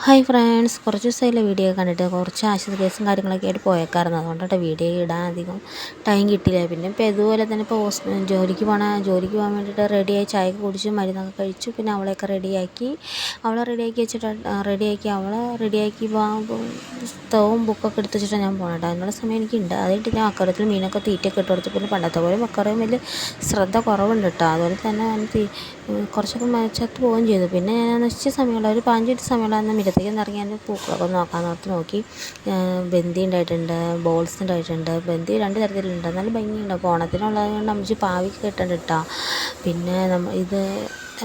Hi friends, കുറച്ച് ദിവസമായില്ലേ video കണ്ടിട്ട്. കുറച്ച് ആശുപത്രി കേസും കാര്യങ്ങളൊക്കെ ആയിട്ട് പോയേക്കായിരുന്നു. അതുകൊണ്ടാണ് വീഡിയോ ഇടാൻ അധികം ടൈം കിട്ടിയില്ല. പിന്നെ ഇപ്പോൾ ഇതുപോലെ തന്നെ ഇപ്പോൾ ജോലിക്ക് പോകാൻ വേണ്ടിയിട്ട് റെഡിയായി ചായയൊക്കെ കുടിച്ച് മരുന്നൊക്കെ കഴിച്ചു. പിന്നെ അവളെയൊക്കെ അവളെ റെഡിയാക്കി പുസ്തകവും ബുക്കൊക്കെ എടുത്ത് വെച്ചിട്ടാണ് ഞാൻ പോകണത്. അതിനുള്ള സമയം എനിക്കുണ്ട്. അതായിട്ട് ഞാൻ അക്കരത്തിൽ മീനൊക്കെ തീറ്റയൊക്കെ ഇട്ട് കൊടുത്തു. പിന്നെ പണ്ടത്തെ പോലെ അക്കറയും വലിയ ശ്രദ്ധ കുറവുണ്ട് കേട്ടോ. അതുപോലെ തന്നെ കുറച്ചൊക്കെ ചത്ത് പോവുകയും ചെയ്തു. പിന്നെ ഞാൻ നിശ്ചിത സമയമുള്ള ഒരു 5 മിനിറ്റ് സമയമുള്ള മുറ്റത്തേക്ക് ഇറങ്ങി ഞാൻ പൂക്കളൊക്കെ നോക്കി. ബന്ദി ഉണ്ടായിട്ടുണ്ട്, ബോൾസ് ഉണ്ടായിട്ടുണ്ട്. ബന്ദി 2 തരത്തിലുണ്ട്, നല്ല ഭംഗിയുണ്ട്. അപ്പോൾ ഓണത്തിനുള്ളത് കൊണ്ട് അമ്മച്ചി പാവിക്ക് കിട്ടുന്നുണ്ട് കേട്ടോ. പിന്നെ ഇത്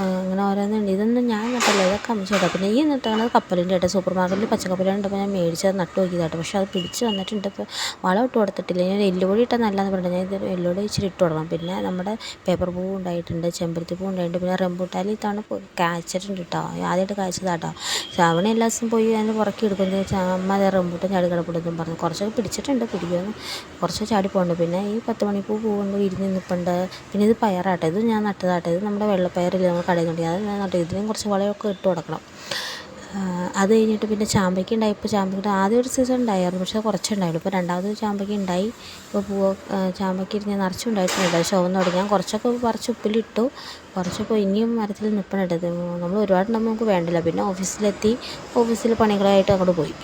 അങ്ങനെ ഓരോന്നുണ്ട്. ഇതൊന്നും ഞാൻ നട്ടല്ല, ഇതൊക്കെ അമ്മച്ചി കേട്ടോ. പിന്നെ ഈ നട്ടത് കപ്പലിൻ്റെ കേട്ടോ. സൂപ്പർ മാർക്കറ്റിൽ പച്ചക്കപ്പലുണ്ടപ്പോൾ ഞാൻ മേടിച്ചത് നട്ട് നോക്കിയതാട്ടോ. പക്ഷേ അത് പിടിച്ച് വന്നിട്ടുണ്ട്. ഇപ്പോൾ വളം ഇട്ട് കൊടുത്തിട്ടില്ല. ഞാൻ എല്ലുപൊടി ഇട്ടാൽ നല്ലതെന്ന് പറഞ്ഞിട്ട് ഞാൻ ഇത് എല്ലുപൊടി ഇച്ചിരി ഇട്ട് കൊടുക്കണം. പിന്നെ നമ്മുടെ പേപ്പർ പൂവ് ഉണ്ടായിട്ടുണ്ട്, ചെമ്പരത്തി പൂവ് ഉണ്ടായിട്ടുണ്ട്. പിന്നെ റംബൂട്ടാൻ ഇത്തവണ കായ്ച്ചിട്ടുണ്ട് കേട്ടോ. ആദ്യമായിട്ട് കായ്ച്ചതാട്ടോ. ശ്രാവണ എല്ലാ ദിവസവും പോയി അതിന് പുറക്കി എടുക്കുന്നത് അമ്മ അതേ റംബൂട്ടാൻ ചാടി കിടപ്പുണ്ടെന്നും പറഞ്ഞു. കുറച്ചൊക്കെ പിടിച്ചിട്ടുണ്ട്, പിടിക്കുമെന്ന് കുറച്ച് ചാടി പോകുന്നുണ്ട്. പിന്നെ ഈ 10 മണിപ്പൂ പൂവുണ്ട്, വിരിഞ്ഞ് നിൽപ്പുണ്ട്. പിന്നെ ഇത് പയറാട്ടോ, ഇത് ഞാൻ നട്ടതാട്ടോ. ഇത് നമ്മുടെ വെള്ളപ്പയറില്ല, നമ്മൾ കടയിൽ നിന്നുണ്ട്. അത് ഞാൻ നട്ടു. ഇതിനും കുറച്ച് വളമൊക്കെ ഇട്ട് കൊടുക്കണം. അത് കഴിഞ്ഞിട്ട് പിന്നെ ചാമ്പയ്ക്ക ഉണ്ടായി. ഇപ്പോൾ ചാമ്പയ്ക്ക ആദ്യം ഒരു സീസൺ ഉണ്ടായിരുന്നു, പക്ഷേ കുറച്ചുണ്ടായുള്ളൂ. ഇപ്പോൾ രണ്ടാമത് ചാമ്പയ്ക്ക ഉണ്ടായി. ഇപ്പോൾ ചാമ്പയ്ക്ക ഞാൻ നിറച്ചുണ്ടായിട്ടുണ്ട്. പക്ഷേ ചുവന്ന് തുടങ്ങി. ഞാൻ കുറച്ചൊക്കെ പറിച്ച് ഉപ്പിലിട്ടു. കുറച്ചൊക്കെ ഇനിയും മരത്തിൽ നിൽപ്പണിട്ടത്. നമ്മൾ ഒരുപാടുണ്ടാകുമ്പോൾ നമുക്ക് വേണ്ടില്ല. പിന്നെ ഓഫീസിൽ പണികളായിട്ട് അങ്ങോട്ട് പോയി.